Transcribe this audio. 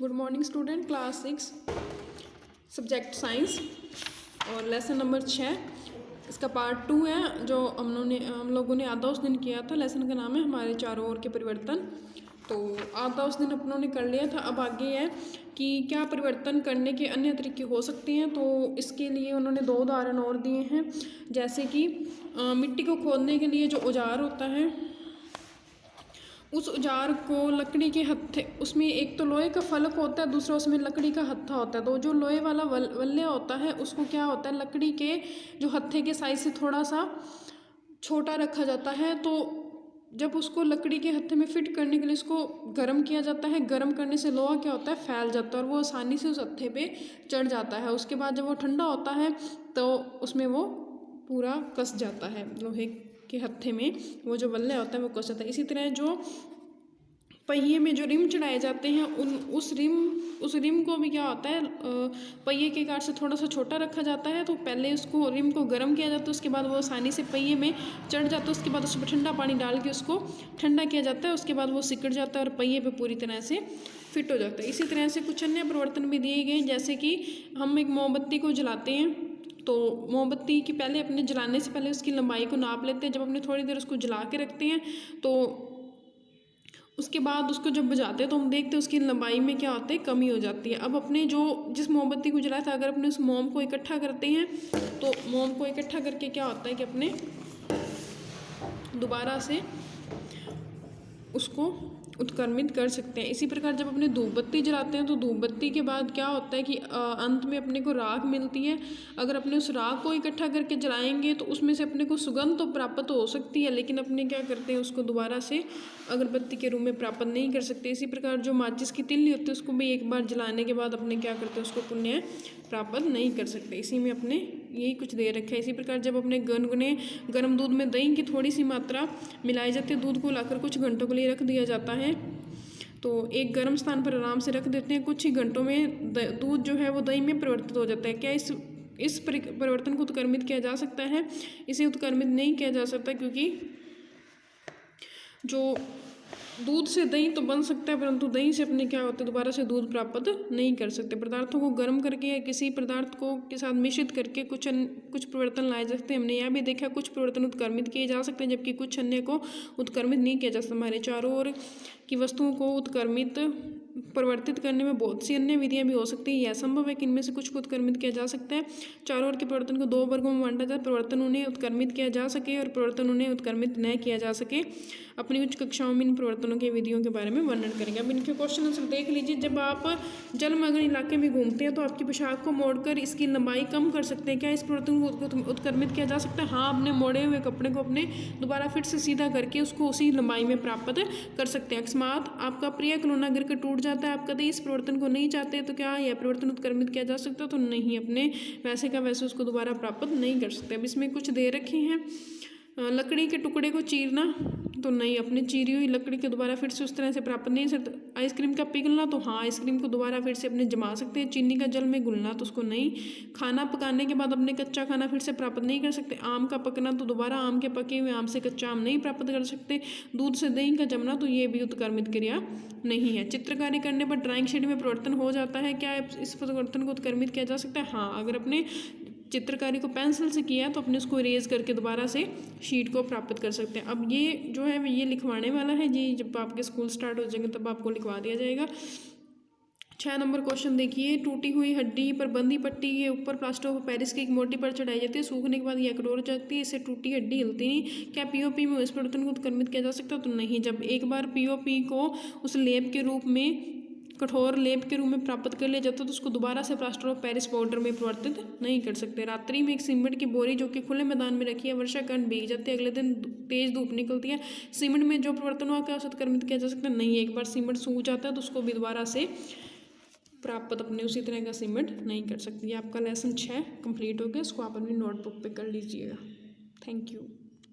Good morning student, class 6 subject science और lesson number 6 इसका part 2 है जो हम लोगों ने आधा उस दिन किया था। लेसन का नाम है हमारे चारों ओर के परिवर्तन। तो आधा उस दिन अपनों ने कर लिया था। अब आगे है कि क्या परिवर्तन करने के अन्य तरीके हो सकते हैं। तो इसके लिए उन्होंने 2 उदाहरण और दिए हैं, जैसे कि मिट्टी को खोदने के लिए जो औजार होता है, उस औजार को लकड़ी के हत्थे, उसमें एक तो लोहे का फलक होता है, दूसरा उसमें लकड़ी का हत्था होता है। तो जो लोहे वाला वल्ले होता है उसको क्या होता है, लकड़ी के जो हत्थे के साइज से थोड़ा सा छोटा रखा जाता है। तो जब उसको लकड़ी के हत्थे में फिट करने के लिए इसको गर्म किया जाता है, गर्म करने से लोहा क्या होता है, फैल जाता है और वो आसानी से उस हत्थे पे चढ़ जाता है। उसके बाद जब वो ठंडा होता है तो उसमें वो पूरा कस जाता है, लोहे के हत्थे में वो जो वल्ले होता है वो कस जाता है। इसी तरह जो पहिए में जो रिम चढ़ाए जाते हैं उस रिम को भी क्या होता है, पहिए के आकार से थोड़ा सा छोटा रखा जाता है। तो पहले उसको रिम को गर्म किया जाता है, उसके बाद वो आसानी से पहिए में चढ़ जाता है। उसके बाद उसमें ठंडा पानी डाल के उसको ठंडा किया जाता है, उसके बाद वो सिकुड़ जाता है और पहिए पे पूरी तरह से फिट हो जाता है। इसी तरह से कुछ अन्य परिवर्तन भी दिए गए, जैसे कि हम एक मोमबत्ती को जलाते हैं तो मोमबत्ती की पहले अपने जलाने से पहले उसकी लंबाई को नाप लेते हैं। जब अपने थोड़ी देर उसको जला के रखते हैं तो उसके बाद उसको जब बुझाते हैं तो हम देखते हैं उसकी लंबाई में क्या होता है, कमी हो जाती है। अब अपने जिस मोमबत्ती को जलाया था, अगर अपने उस मोम को इकट्ठा करते हैं तो मोम को इकट्ठा करके क्या होता है कि अपने दोबारा से उसको उत्क्रमित कर सकते हैं। इसी प्रकार जब अपने धूप बत्ती जलाते हैं तो धूप बत्ती के बाद क्या होता है कि अंत में अपने को राख मिलती है। अगर अपने उस राख को इकट्ठा करके जलाएंगे तो उसमें से अपने को सुगंध तो प्राप्त हो सकती है, लेकिन अपने क्या करते हैं उसको दोबारा से अगरबत्ती के रूप में प्राप्त नहीं कर सकते। इसी प्रकार जो माचिस की तिल्ली होती है उसको भी एक बार जलाने के बाद अपने क्या करते हैं उसको पुण्य प्राप्त नहीं कर सकते। इसी में अपने यही कुछ दे रखा है। इसी प्रकार जब अपने गुनगुने गर्म दूध में दही की थोड़ी सी मात्रा मिलाई जाती है, दूध को लाकर कुछ घंटों के लिए रख दिया जाता है। तो एक गर्म स्थान पर आराम से रख देते हैं, कुछ ही घंटों में दूध जो है वो दही में परिवर्तित हो जाता है। क्या इस परिवर्तन को उत्क्रमित किया जा सकता है? इसे उत्क्रमित नहीं किया जा सकता, क्योंकि जो दूध से दही तो बन सकता है परंतु दही से अपने क्या होता है, दोबारा से दूध प्राप्त नहीं कर सकते। पदार्थों को गर्म करके या किसी पदार्थ को के साथ मिश्रित करके कुछ परिवर्तन लाए जा सकते हैं। हमने यह भी देखा कुछ परिवर्तन उत्क्रमित किए जा सकते हैं, जबकि कुछ अन्य को उत्क्रमित नहीं किया जा सकता। हमारे चारों ओर की वस्तुओं को परिवर्तित करने में बहुत सी अन्य विधियां भी हो सकती है। यह संभव है कि इनमें से कुछ को उत्क्रमित किया जा सकता है। चारों ओर के परिवर्तन को 2 वर्गों में बांटा जाए, परिवर्तन उन्हें उत्क्रमित किया जा सके और परिवर्तन उन्हें उत्क्रमित न किया जा सके। अपनी उच्च कक्षाओं में इन परिवर्तनों की विधियों के बारे में वर्णन करेंगे। अब इनके क्वेश्चन आंसर देख लीजिए। जब आप जलमग्न इलाके में घूमते हैं तो आपकी पोशाक को मोड़कर इसकी लंबाई कम कर सकते हैं। क्या इस परिवर्तन को उत्क्रमित किया जा सकता है? हाँ, अपने मोड़े हुए कपड़े को अपने दोबारा फिर से सीधा करके उसको उसी लंबाई में प्राप्त कर सकते हैं। अकस्मात आपका प्रिय खिलौना गिर कर टूट जाता है, आप कभी इस परिवर्तन को नहीं चाहते, तो क्या यह परिवर्तन उत्क्रमित किया जा सकता है? तो नहीं, अपने वैसे का वैसे उसको दोबारा प्राप्त नहीं कर सकते। अब इसमें कुछ दे रखे हैं, लकड़ी के टुकड़े को चीरना, तो नहीं, अपने चीरी हुई लकड़ी के दोबारा फिर से उस तरह से प्राप्त नहीं कर सकते। आइसक्रीम का पिघलना, तो हाँ, आइसक्रीम को दोबारा फिर से अपने जमा सकते हैं। चीनी का जल में घुलना, तो उसको नहीं। खाना पकाने के बाद अपने कच्चा खाना फिर से प्राप्त नहीं कर सकते। आम का पकना, तो दोबारा आम के पके हुए आम से कच्चा आम नहीं प्राप्त कर सकते। दूध से दही का जमना, तो ये भी उत्क्रमित क्रिया नहीं है। चित्रकारी करने पर ड्राइंग शीट में परिवर्तन हो जाता है, क्या इस परिवर्तन को उत्क्रमित किया जा सकता है? हाँ, अगर अपने चित्रकारी को पेंसिल से किया तो अपने उसको इरेज करके दोबारा से शीट को प्राप्त कर सकते हैं। अब ये जो है ये लिखवाने वाला है जी, जब आपके स्कूल स्टार्ट हो जाएंगे तब आपको लिखवा दिया जाएगा। 6 नंबर क्वेश्चन देखिए। टूटी हुई हड्डी पर बंदी पट्टी के ऊपर प्लास्टर ऑफ पेरिस की एक मोटी परत चढ़ाई जाती है, सूखने के बाद यह कठोर हो जाती है, इससे टूटी हड्डी हिलती नहीं। क्या पीओपी में इस परिवर्तन को उत्क्रमित किया जा सकता है? तो नहीं। जब एक बार पीओपी को उस लेप के रूप में, कठोर लेप के रूप में प्राप्त कर लिया जाता है तो उसको दोबारा से प्लास्टर ऑफ पेरिस पाउडर में परिवर्तित नहीं कर सकते। रात्रि में एक सीमेंट की बोरी जो कि खुले मैदान में रखी है, वर्षा कारण भीग जाती है, अगले दिन तेज धूप निकलती है, सीमेंट में जो परिवर्तन हुआ क्या उत्क्रमित किया जा सकता है? नहीं। एक बार सीमेंट सूख जाता है तो उसको भी दोबारा से प्राप्त अपने उसी तरह का सीमेंट नहीं कर सकती। ये आपका लेसन 6 कंप्लीट हो गया। इसको आप अपनी नोटबुक पे कर लीजिएगा। Thank you.